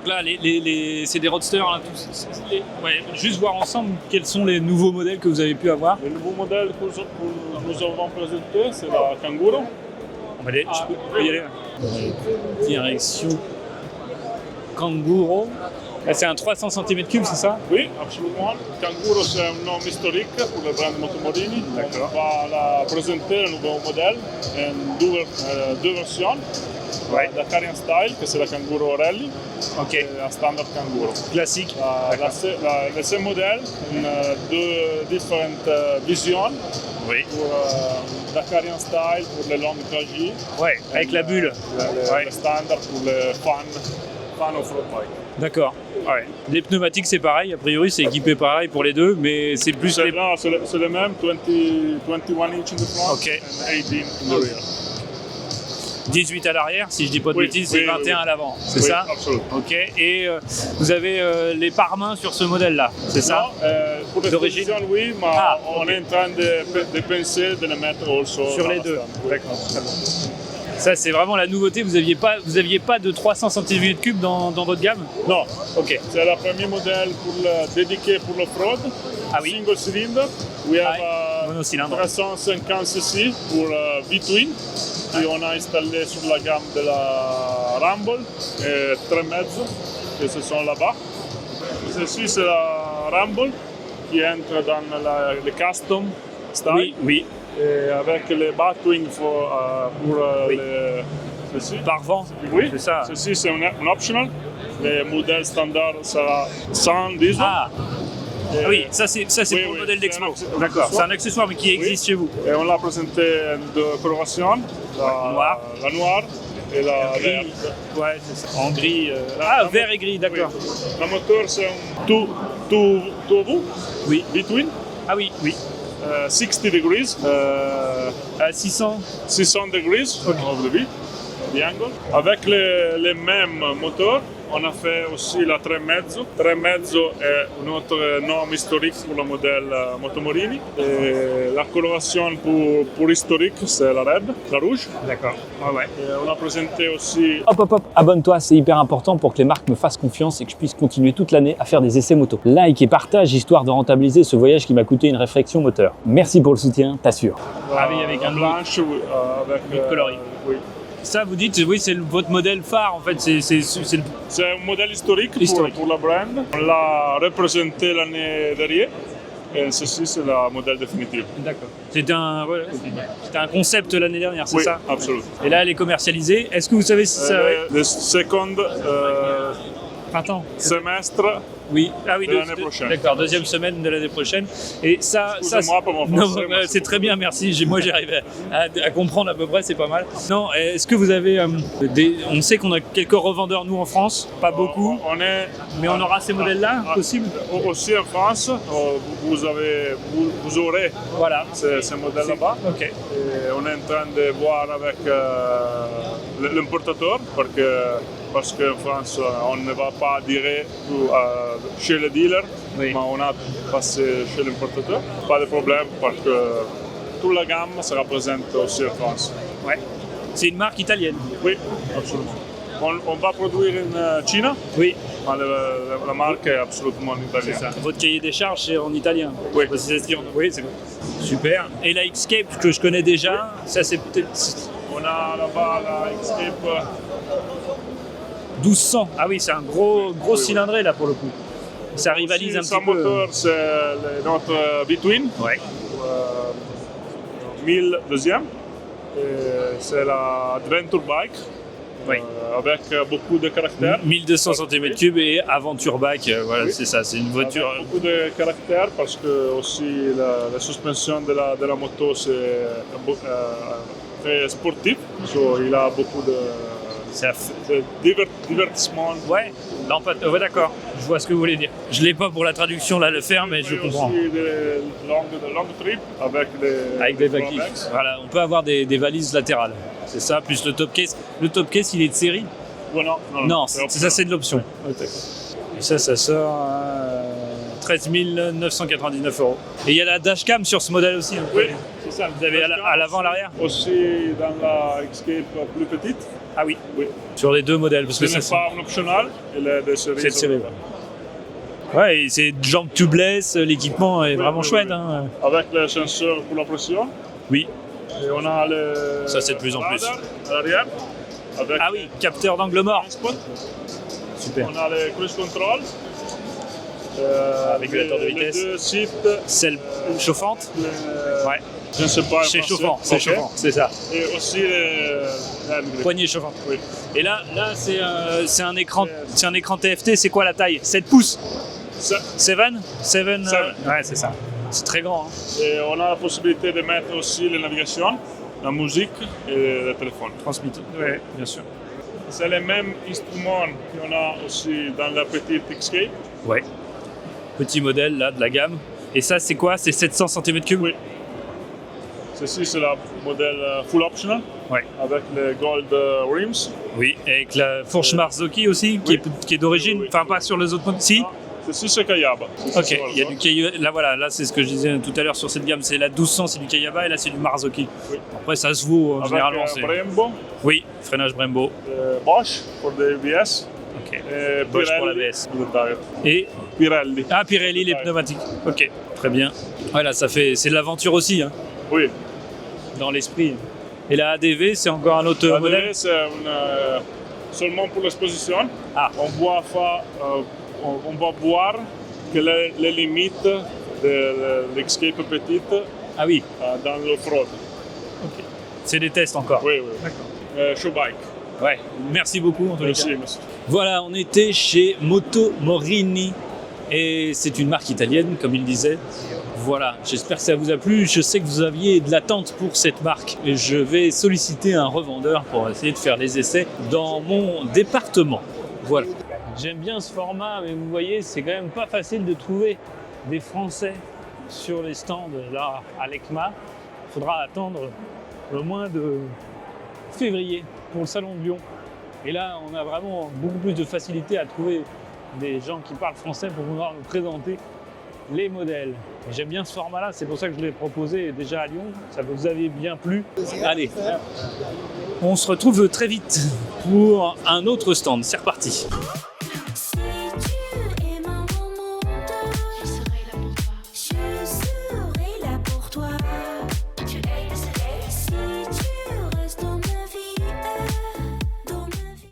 là, c'est des roadsters, là, ouais, juste voir ensemble quels sont les nouveaux modèles que vous avez pu avoir. Le nouveau modèle que nous avons présenté, c'est la Kanguro. Je peux y aller. Direction Kanguro. Là, c'est un 300 cm3, c'est ça? Oui, absolument. Kanguro, c'est un nom historique pour le brand Motomorini. D'accord. On va la présenter le nouveau modèle en deux versions. Ouais. La Dakarian Style, que c'est la Kanguro Rally, Ok. et la Standard Kanguro. Classique. Les same modèles, deux différentes visions. Oui. Pour Dakarian Style pour les longues trajets. Ouais, avec la bulle. Le Standard pour les fans off-road bike. D'accord. Ouais. Les pneumatiques, c'est pareil. A priori, c'est équipé pareil pour les deux, mais c'est plus C'est le même, 21 inch in the front Ok. and 18 in the rear. 18 à l'arrière, si je dis pas de Oui, bêtises, oui, c'est 21 oui. à l'avant, c'est Oui, ça? absolument. Ok. Et vous avez les pare-mains sur ce modèle-là, c'est ça? Non, pour D'origine? l'exposition, oui, mais on ok. est en train de penser de le mettre aussi Sur dans les la deux. stand. Oui. D'accord. Très bien. Ça, c'est vraiment la nouveauté. Vous aviez pas de 300 cm3 dans votre gamme? Non, Ok. c'est le premier modèle dédié pour l'off-road. Ah oui. Single cylinder. We Ah, have monocylindre. 350 cc pour V-Twin. Et on a installé sur la gamme de la Rumble et 3,5 qui se sont là-bas. Ceci, c'est la Rumble qui entre dans le custom style. Oui, oui. Et avec les Batwing pour Oui. ceci. Par vent. Oui, c'est ça. Ceci, c'est un optional. Le modèle standard sera 100 diesel. Ah. Et- Oui, ça c'est Oui, pour oui, le modèle c'est d'Expo. un accessoire. D'accord. C'est un accessoire mais qui existe chez vous. Et on l'a présenté en deux colorations. Noire. La noire et la Gris. verte. Ouais, c'est ça. En gris. La- Vert et gris, d'accord. Oui. Le moteur, c'est un tout vous. Oui. V-Twin. Ah oui, oui. 60 degrees. À 600. 600 degrees of the V, the angle. Avec les mêmes moteurs, on a fait aussi la 3,5. 3,5 est notre nom historique pour le modèle Motomorini. Et la coloration pour historique, c'est la red, la rouge. D'accord. Ah ouais. Et on a présenté aussi Hop, abonne-toi, c'est hyper important pour que les marques me fassent confiance et que je puisse continuer toute l'année à faire des essais moto. Like et partage, histoire de rentabiliser ce voyage qui m'a coûté une réflexion moteur. Merci pour le soutien, t'assures. Ah oui, avec la un blanche avec coloris. oui. Ça, vous dites, oui, c'est votre modèle phare en fait. C'est le... C'est un modèle historique, Historique. Pour la brand. On l'a représenté l'année dernière. Et ceci, c'est le modèle définitif. D'accord. C'était un concept l'année dernière, c'est Oui, ça? absolument. Et là, elle est commercialisée. Est-ce que vous savez si ça... Le second Printemps. semestre. Oui. Ah oui, de l'année prochaine. D'accord, deuxième semaine de l'année prochaine. Et ça, Excusez-moi pour mon non, français, bah, mais c'est très bien, merci. Moi, j'arrive à comprendre à peu près, c'est pas mal. Non, est-ce que vous avez on sait qu'on a quelques revendeurs nous en France, pas beaucoup, On est, mais on aura ces modèles-là possible. Aussi en France, vous aurez Voilà. ces modèles là-bas. Ok. Et on est en train de voir avec l'importateur parce qu'en France, on ne va pas direct chez le dealer, Oui. mais on a passé chez l'importateur. Pas de problème parce que toute la gamme sera présente aussi en France. Ouais. C'est une marque italienne. Oui, absolument. On va produire en Chine, Oui. mais la marque est absolument italienne. C'est ça. Votre cahier des charges, c'est en italien. Oui. Je sais pas si ça se dit oui, c'est bon. Super. Et la Escape que je connais déjà, ça c'est peut-être On a là-bas la Escape 1200. Ah oui, c'est un gros cylindré là pour le coup. Ça rivalise un aussi, son petit peu. moteur, c'est notre V-Twin, Ouais. 1000 deuxième. C'est la Adventure Bike, Oui. avec beaucoup de caractères. 1200 cm3 et Aventure Bike, voilà, Oui. c'est ça, c'est une voiture. Avec beaucoup de caractères parce que aussi la suspension de la moto c'est très sportif. So, il a beaucoup de divertissement. Ouais, non, ouais, d'accord, je vois ce que vous voulez dire. Je l'ai pas pour la traduction là le faire, mais je comprends. Aussi des longues trips avec Des Pro valises. Max. Voilà, on peut avoir des valises latérales. C'est ça, plus le top case. Le top case, il est de série? Bon, Non, ça c'est de l'option. Et ça sort à 13 999 €. Et il y a la dashcam sur ce modèle aussi. Oui. C'est ça, vous avez à l'avant, à l'arrière? Aussi dans la Escape plus petite. Ah oui, Oui. sur les deux modèles. Parce Ce que n'est ça, pas un optional, il est des séries. c'est le série. Ouais, et c'est jambes tubeless, l'équipement est vraiment chouette. Oui. Hein. Avec le senseur pour la pression. Oui. Et on a le Ça, c'est de plus en plus. radar à l'arrière. Avec Ah oui, capteur d'angle mort. un spot. Super. On a le cruise control. Régulateur de vitesse. Les deux sites. Celle chauffante. Ouais. Je ne sais pas. C'est français. chauffant, c'est Ok. chauffant, c'est ça. Et aussi le hand grip. Poignée chauffante. Oui. Et là c'est un écran TFT, c'est quoi la taille? 7 pouces? Ça. 7? 7 Seven. Ouais, c'est ça. C'est très grand. Hein. Et on a la possibilité de mettre aussi la navigation, la musique et le téléphone. Transmitteur. Ouais, bien sûr. C'est le même instrument qu'on a aussi dans la petite Escape. Ouais. Petit modèle là de la gamme. Et ça, c'est quoi? C'est 700 cm3? Oui. Ceci, c'est le modèle full optional Ouais. avec les gold rims. Oui, avec la fourche Marzocchi aussi, qui est d'origine, Oui. enfin pas sur les autres modèles. Si. Ah, ceci, c'est Kayaba. Ok, il y a du Kayaba. Là voilà, là c'est ce que je disais tout à l'heure sur cette gamme, c'est la 1200, c'est du Kayaba et là c'est du Marzocchi. Oui. Après ça se vaut Avec généralement. C'est... Brembo, Oui, freinage Brembo. Bosch pour des ABS. Ok. Et Bosch pour Pirelli, l'ABS. le tire. Et Pirelli. Pirelli les Ouais. pneumatiques. Ok, très bien. Voilà, ça fait, c'est de l'aventure aussi, hein, Oui. dans l'esprit. Et la ADV, c'est encore un autre modèle. ADV, c'est seulement pour l'exposition. Ah. On va voir que les limites de l'Escape petite Ah oui, dans l'off-road. ok. C'est des tests encore. Oui, oui. Show bike. Ouais. Merci beaucoup en tous les cas. Merci, monsieur. Voilà, on était chez Moto Morini et c'est une marque italienne, comme il disait. Voilà, j'espère que ça vous a plu. Je sais que vous aviez de l'attente pour cette marque et je vais solliciter un revendeur pour essayer de faire les essais dans mon département. Voilà. J'aime bien ce format, mais vous voyez, c'est quand même pas facile de trouver des Français sur les stands là à l'ECMA. Il faudra attendre au moins de février pour le salon de Lyon. Et là, on a vraiment beaucoup plus de facilité à trouver des gens qui parlent français pour pouvoir nous présenter les modèles. Et j'aime bien ce format-là, c'est pour ça que je l'ai proposé déjà à Lyon. Ça vous avait bien plu. Allez, on se retrouve très vite pour un autre stand. C'est reparti.